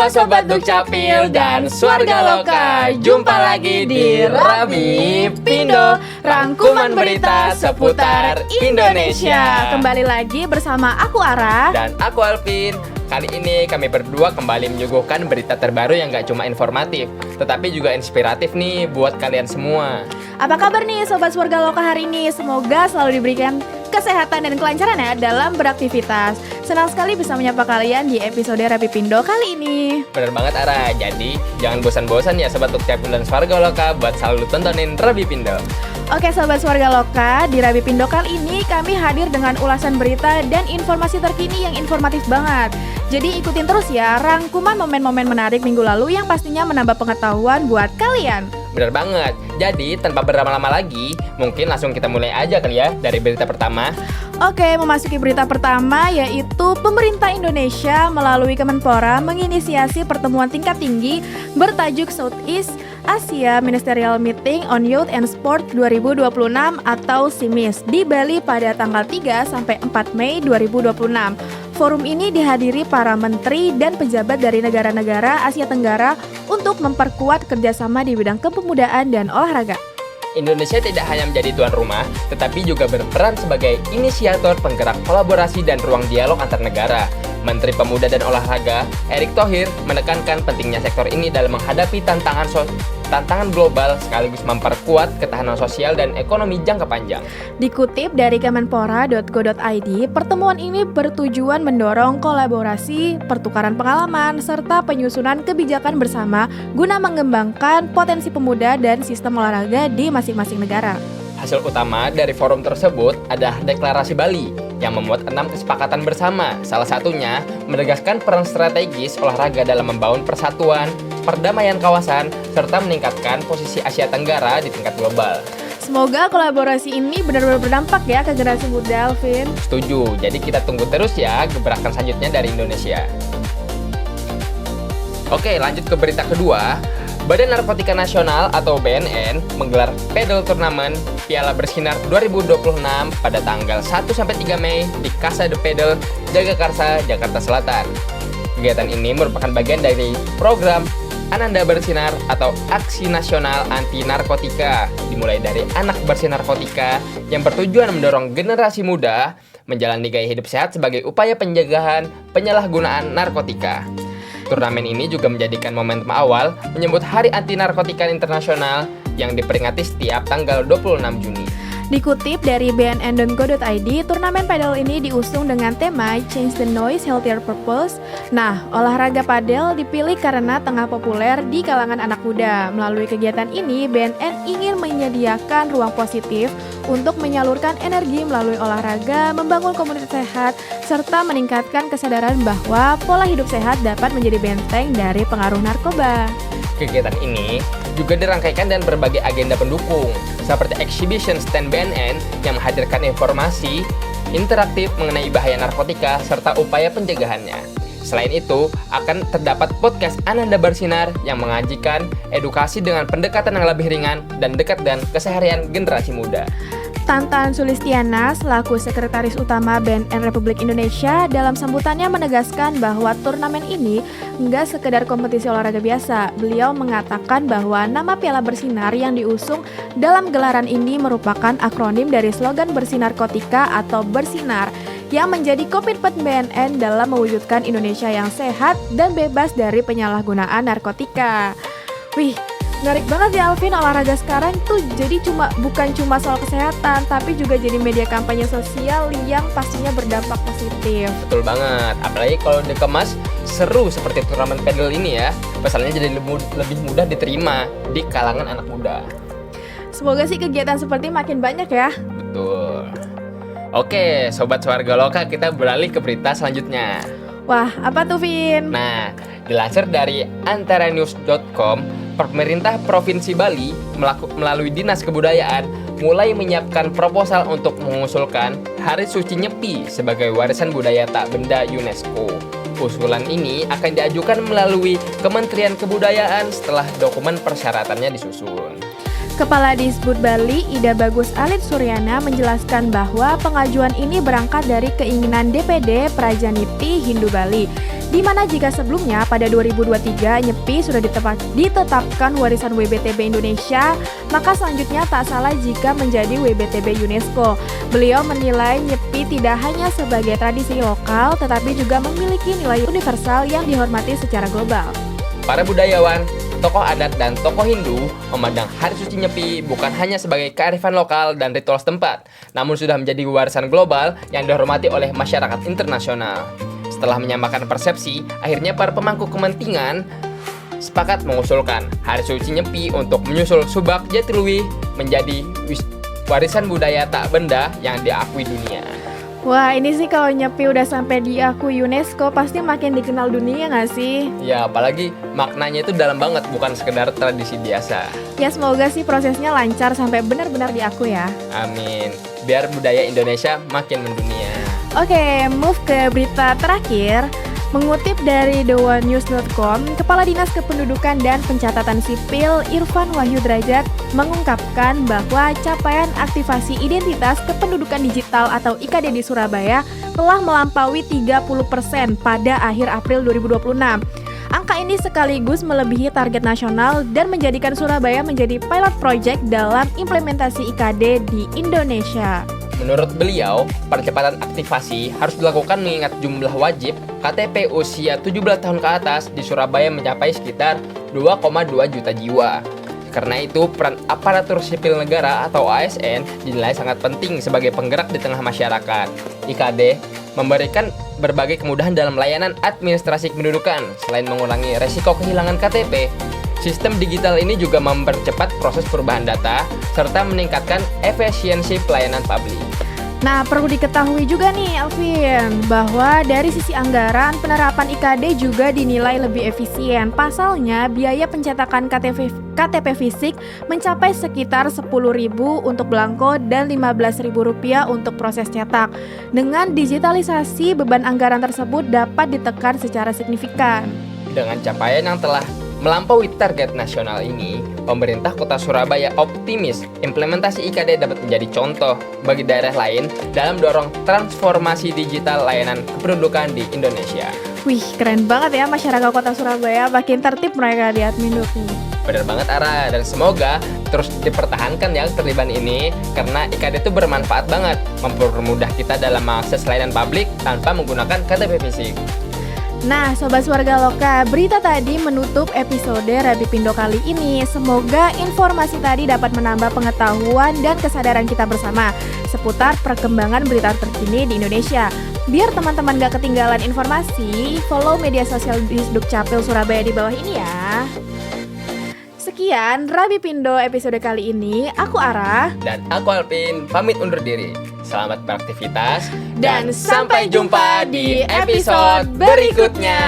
Halo Sobat Dukcapil dan Swarga Loka. Jumpa lagi di Rabi Pindo, rangkuman berita seputar Indonesia. Kembali lagi bersama aku Ara Dan aku Alvin. Kali ini kami berdua kembali menyuguhkan berita terbaru yang gak cuma informatif, tetapi juga inspiratif nih buat kalian semua. Apa kabar nih Sobat Swarga Loka hari ini? Semoga selalu diberikan kesehatan dan kelancaran ya dalam beraktivitas. Senang sekali bisa menyapa kalian di episode Rabi Pindo kali ini. Bener banget Ara, jadi jangan bosan-bosan ya Sobat Dukcapil dan Swarga Loka buat selalu tontonin Rabi Pindo. Oke Sobat Swarga Loka, di Rabi Pindo kali ini kami hadir dengan ulasan berita dan informasi terkini yang informatif banget. Jadi ikutin terus ya rangkuman momen-momen menarik minggu lalu yang pastinya menambah pengetahuan buat kalian. Bener banget, jadi tanpa berlama-lama lagi, mungkin langsung kita mulai aja kali ya dari berita pertama. Oke, memasuki berita pertama yaitu pemerintah Indonesia melalui Kemenpora menginisiasi pertemuan tingkat tinggi bertajuk Southeast Asia Ministerial Meeting on Youth and Sport 2026 atau SIMIS di Bali pada tanggal 3 sampai 4 Mei 2026. Forum ini dihadiri para menteri dan pejabat dari negara-negara Asia Tenggara untuk memperkuat kerjasama di bidang kepemudaan dan olahraga. Indonesia tidak hanya menjadi tuan rumah, tetapi juga berperan sebagai inisiator penggerak kolaborasi dan ruang dialog antar negara. Menteri Pemuda dan Olahraga, Erick Thohir, menekankan pentingnya sektor ini dalam menghadapi tantangan global sekaligus memperkuat ketahanan sosial dan ekonomi jangka panjang. Dikutip dari kemenpora.go.id, pertemuan ini bertujuan mendorong kolaborasi, pertukaran pengalaman, serta penyusunan kebijakan bersama guna mengembangkan potensi pemuda dan sistem olahraga di masing-masing negara. Hasil utama dari forum tersebut adalah Deklarasi Bali yang memuat 6 kesepakatan bersama. Salah satunya menegaskan peran strategis olahraga dalam membangun persatuan, perdamaian kawasan, serta meningkatkan posisi Asia Tenggara di tingkat global. Semoga kolaborasi ini benar-benar berdampak ya ke generasi muda, Alvin. Setuju, jadi kita tunggu terus ya gebrakan selanjutnya dari Indonesia. Oke, lanjut ke berita kedua. Badan Narkotika Nasional atau BNN menggelar Padel Turnamen Piala Bersinar 2026 pada tanggal 1-3 Mei di Casa de Padel, Jagakarsa, Jakarta Selatan. Kegiatan ini merupakan bagian dari program Ananda Bersinar atau Aksi Nasional Anti Narkotika, dimulai dari Anak Bersih Narkotika yang bertujuan mendorong generasi muda menjalani gaya hidup sehat sebagai upaya pencegahan penyalahgunaan narkotika. Turnamen ini juga menjadikan momentum awal menyambut Hari Anti Narkotika Internasional yang diperingati setiap tanggal 26 Juni. Dikutip dari bnn.go.id, turnamen padel ini diusung dengan tema Change the Noise, Healthier Purpose. Nah, olahraga padel dipilih karena tengah populer di kalangan anak muda. Melalui kegiatan ini, BNN ingin menyediakan ruang positif untuk menyalurkan energi melalui olahraga, membangun komunitas sehat, serta meningkatkan kesadaran bahwa pola hidup sehat dapat menjadi benteng dari pengaruh narkoba. Kegiatan ini juga dirangkaikan dan berbagai agenda pendukung, seperti exhibition stand BNN yang menghadirkan informasi interaktif mengenai bahaya narkotika serta upaya pencegahannya. Selain itu, akan terdapat podcast Ananda Bersinar yang mengajikan edukasi dengan pendekatan yang lebih ringan dan dekat dengan keseharian generasi muda. Tantan Sulistiana selaku Sekretaris Utama BNN Republik Indonesia dalam sambutannya menegaskan bahwa turnamen ini enggak sekedar kompetisi olahraga biasa. Beliau mengatakan bahwa nama Piala Bersinar yang diusung dalam gelaran ini merupakan akronim dari slogan Bersih Narkotika atau Bersinar yang menjadi komitmen BNN dalam mewujudkan Indonesia yang sehat dan bebas dari penyalahgunaan narkotika. Wih, menarik banget ya Alvin, olahraga sekarang tuh jadi bukan cuma soal kesehatan, tapi juga jadi media kampanye sosial yang pastinya berdampak positif. Betul banget, apalagi kalau dikemas seru seperti turnamen padel ini ya, pasalnya jadi lebih mudah diterima di kalangan anak muda. Semoga sih kegiatan seperti makin banyak ya. Betul. Oke, Sobat Swarga Loka, kita beralih ke berita selanjutnya. Wah, apa tuh Vin? Nah, dilansir dari antaranews.com, pemerintah Provinsi Bali melalui Dinas Kebudayaan mulai menyiapkan proposal untuk mengusulkan Hari Suci Nyepi sebagai warisan budaya tak benda UNESCO. Usulan ini akan diajukan melalui Kementerian Kebudayaan setelah dokumen persyaratannya disusun. Kepala Disbud Bali, Ida Bagus Alit Suryana menjelaskan bahwa pengajuan ini berangkat dari keinginan DPD Prajaniti Hindu Bali. Di mana jika sebelumnya pada 2023 Nyepi sudah ditetapkan warisan WBTB Indonesia, maka selanjutnya tak salah jika menjadi WBTB UNESCO. Beliau menilai Nyepi tidak hanya sebagai tradisi lokal, tetapi juga memiliki nilai universal yang dihormati secara global. Para budayawan, tokoh adat dan tokoh Hindu memandang Hari Suci Nyepi bukan hanya sebagai kearifan lokal dan ritual setempat, namun sudah menjadi warisan global yang dihormati oleh masyarakat internasional. Setelah menyamakan persepsi, akhirnya para pemangku kepentingan sepakat mengusulkan Hari Suci Nyepi untuk menyusul Subak Jatiluwih menjadi warisan budaya tak benda yang diakui dunia. Wah, ini sih kalau Nyepi udah sampai diakui UNESCO pasti makin dikenal dunia nggak sih? Ya, apalagi maknanya itu dalam banget, bukan sekedar tradisi biasa. Ya semoga sih prosesnya lancar sampai benar-benar diakui ya. Amin. Biar budaya Indonesia makin mendunia. Oke, move ke berita terakhir. Mengutip dari theonenews.com, Kepala Dinas Kependudukan dan Pencatatan Sipil Irfan Wahyu Drajat mengungkapkan bahwa capaian aktivasi identitas kependudukan digital atau IKD di Surabaya telah melampaui 30% pada akhir April 2026. Angka ini sekaligus melebihi target nasional dan menjadikan Surabaya menjadi pilot project dalam implementasi IKD di Indonesia. Menurut beliau, percepatan aktivasi harus dilakukan mengingat jumlah wajib KTP usia 17 tahun ke atas di Surabaya mencapai sekitar 2,2 juta jiwa. Karena itu, peran aparatur sipil negara atau ASN dinilai sangat penting sebagai penggerak di tengah masyarakat. IKD memberikan berbagai kemudahan dalam layanan administrasi kependudukan. Selain mengurangi resiko kehilangan KTP, sistem digital ini juga mempercepat proses perubahan data serta meningkatkan efisiensi pelayanan publik. Nah, perlu diketahui juga nih, Alvin, bahwa dari sisi anggaran, penerapan IKD juga dinilai lebih efisien. Pasalnya, biaya pencetakan KTP fisik mencapai sekitar Rp10.000 untuk belangko dan Rp15.000 untuk proses cetak. Dengan digitalisasi, beban anggaran tersebut dapat ditekan secara signifikan. Dengan capaian yang telah melampaui target nasional ini, pemerintah Kota Surabaya optimis implementasi IKD dapat menjadi contoh bagi daerah lain dalam dorong transformasi digital layanan kependudukan di Indonesia. Wih, keren banget ya masyarakat Kota Surabaya, makin tertib mereka di Adminduk nih. Benar banget Ara, dan semoga terus dipertahankan ya keterlibatan ini karena IKD itu bermanfaat banget, mempermudah kita dalam mengakses layanan publik tanpa menggunakan KTP fisik. Nah, Sobat Warga Loka, berita tadi menutup episode Rabi Pindo kali ini. Semoga informasi tadi dapat menambah pengetahuan dan kesadaran kita bersama seputar perkembangan berita terkini di Indonesia. Biar teman-teman gak ketinggalan informasi, follow media sosial Disduk Capil Surabaya di bawah ini ya. Sekian Rabi Pindo episode kali ini. Aku Ara. Dan aku Alvin, pamit undur diri. Selamat beraktivitas Dan sampai jumpa di episode berikutnya.